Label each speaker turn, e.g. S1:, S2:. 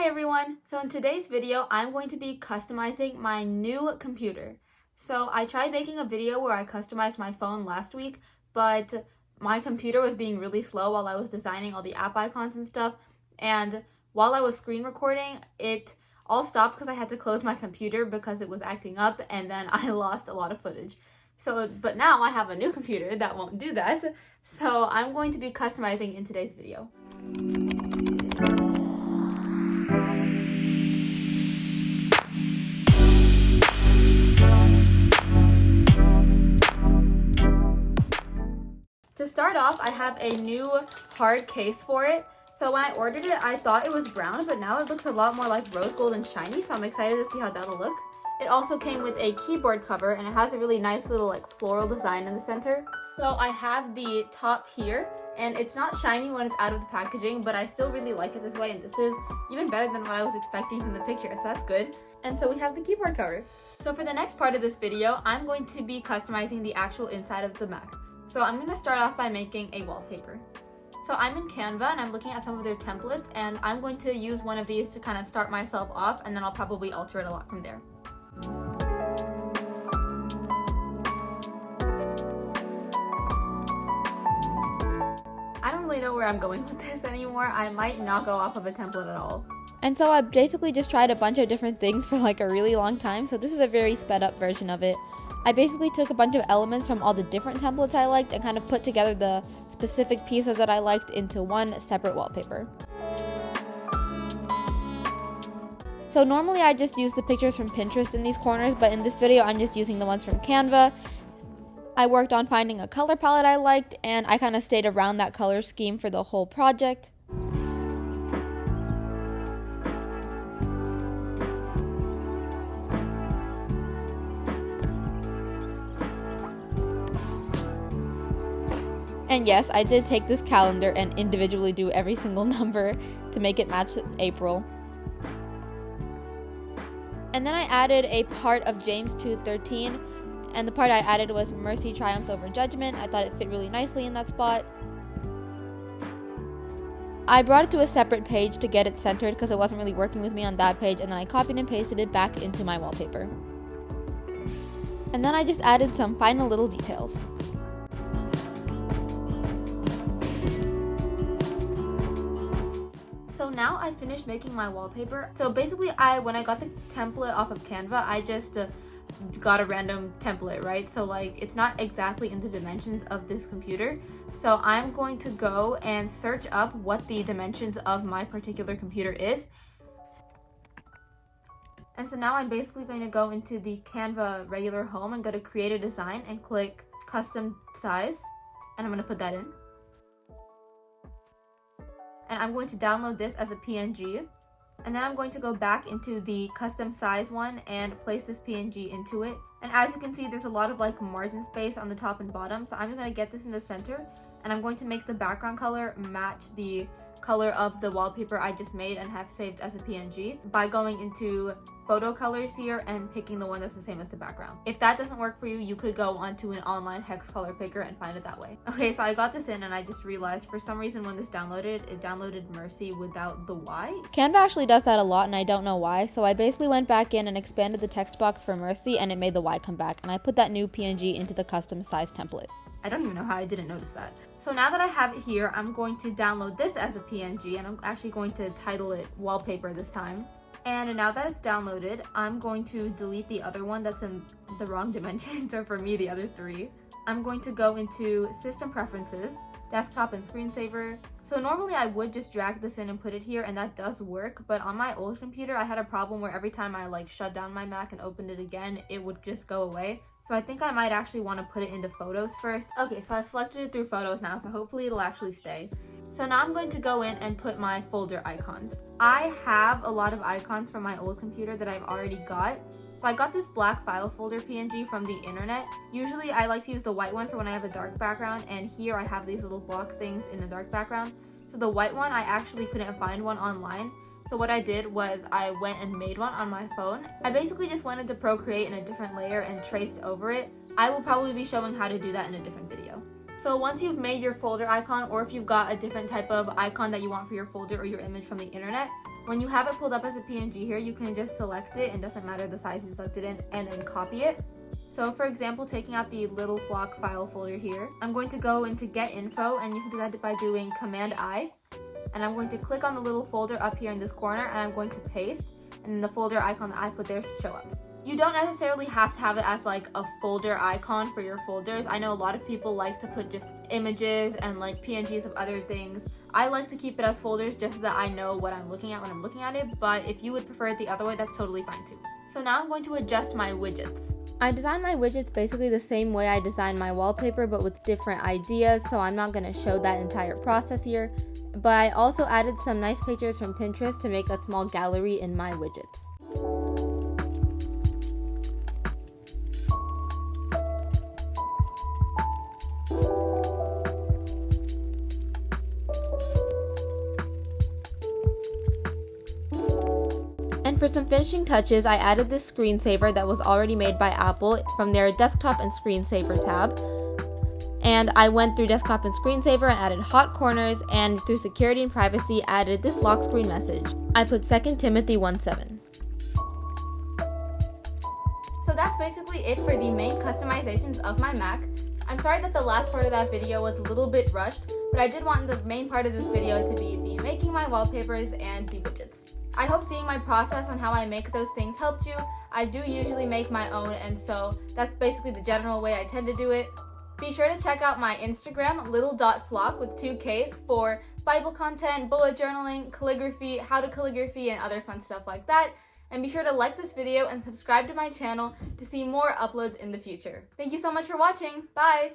S1: everyone! So in today's video, I'm going to be customizing my new computer. So I tried making a video where I customized my phone last week, but my computer was being really slow while I was designing all the app icons and stuff. And while I was screen recording, it all stopped because I had to close my computer because it was acting up, and then I lost a lot of footage. But now I have a new computer that won't do that. So I'm going to be customizing in today's video. To start off, I have a new hard case for it. So when I ordered it, I thought it was brown, but now it looks a lot more like rose gold and shiny, so I'm excited to see how that'll look. It also came with a keyboard cover, and it has a really nice little floral design in the center. So I have the top here, and it's not shiny when it's out of the packaging, but I still really like it this way, and this is even better than what I was expecting from the picture, so that's good. And so we have the keyboard cover. So for the next part of this video, I'm going to be customizing the actual inside of the Mac. So I'm going to start off by making a wallpaper. So I'm in Canva and I'm looking at some of their templates, and I'm going to use one of these to kind of start myself off, and then I'll probably alter it a lot from there. I don't really know where I'm going with this anymore. I might not go off of a template at all. And so I basically just tried a bunch of different things for like a really long time, so this is a very sped up version of it. I basically took a bunch of elements from all the different templates I liked and kind of put together the specific pieces that I liked into one separate wallpaper. So normally I just use the pictures from Pinterest in these corners, but in this video I'm just using the ones from Canva. I worked on finding a color palette I liked, and I kind of stayed around that color scheme for the whole project. And yes, I did take this calendar and individually do every single number to make it match April. And then I added a part of James 2:13, and the part I added was mercy triumphs over judgment. I thought it fit really nicely in that spot. I brought it to a separate page to get it centered because it wasn't really working with me on that page, and then I copied and pasted it back into my wallpaper. And then I just added some final little details. So now I finished making my wallpaper. So basically when I got the template off of Canva, I just got a random template, right? So like it's not exactly in the dimensions of this computer. So I'm going to go and search up what the dimensions of my particular computer is. And so now I'm basically going to go into the Canva regular home and go to create a design and click custom size. And I'm going to put that in. And I'm going to download this as a PNG, and then I'm going to go back into the custom size one and place this PNG into it. And as you can see, there's a lot of like margin space on the top and bottom, so I'm going to get this in the center, and I'm going to make the background color match the color of the wallpaper I just made and have saved as a PNG by going into photo colors here and picking the one that's the same as the background. If that doesn't work for you, you could go onto an online hex color picker and find it that way. Okay, so I got this in, and I just realized for some reason when this downloaded, it downloaded mercy without the Y. Canva actually does that a lot, and I don't know why, so I basically went back in and expanded the text box for mercy, and it made the Y come back, and I put that new PNG into the custom size template. I don't even know how I didn't notice that. So now that I have it here, I'm going to download this as a PNG, and I'm actually going to title it wallpaper this time. And now that it's downloaded, I'm going to delete the other one that's in the wrong dimensions, or for me, the other three. I'm going to go into System Preferences, Desktop and Screensaver. So normally I would just drag this in and put it here, and that does work, but on my old computer, I had a problem where every time I like shut down my Mac and opened it again, it would just go away. So I think I might actually want to put it into Photos first. Okay, so I've selected it through Photos now, so hopefully it'll actually stay. So now I'm going to go in and put my folder icons. I have a lot of icons from my old computer that I've already got. So I got this black file folder PNG from the internet. Usually I like to use the white one for when I have a dark background, and here I have these little block things in the dark background. So the white one, I actually couldn't find one online. So what I did was I went and made one on my phone. I basically just went into Procreate in a different layer and traced over it. I will probably be showing how to do that in a different video. So once you've made your folder icon, or if you've got a different type of icon that you want for your folder or your image from the internet, When you have it pulled up as a PNG here, you can just select it, and doesn't matter the size you select it in, and then copy it. So for example, taking out the little flock file folder here, I'm going to go into get info, and you can do that by doing Command I. And I'm going to click on the little folder up here in this corner, and I'm going to paste, and then the folder icon that I put there should show up. You don't necessarily have to have it as like a folder icon for your folders. I know a lot of people like to put just images and like PNGs of other things. I like to keep it as folders just so that I know what I'm looking at when I'm looking at it, but if you would prefer it the other way, that's totally fine too. So now I'm going to adjust my widgets. I designed my widgets basically the same way I designed my wallpaper, but with different ideas, so I'm not going to show that entire process here. But I also added some nice pictures from Pinterest to make a small gallery in my widgets. And for some finishing touches, I added this screensaver that was already made by Apple from their desktop and screensaver tab. And I went through desktop and screensaver and added hot corners, and through security and privacy added this lock screen message. I put 2 Timothy 1:7. So that's basically it for the main customizations of my Mac. I'm sorry that the last part of that video was a little bit rushed, but I did want the main part of this video to be the making my wallpapers and the widgets. I hope seeing my process on how I make those things helped you. I do usually make my own, and so that's basically the general way I tend to do it. Be sure to check out my Instagram, little.flock with 2 Ks, for Bible content, bullet journaling, calligraphy, how to calligraphy, and other fun stuff like that. And be sure to like this video and subscribe to my channel to see more uploads in the future. Thank you so much for watching. Bye!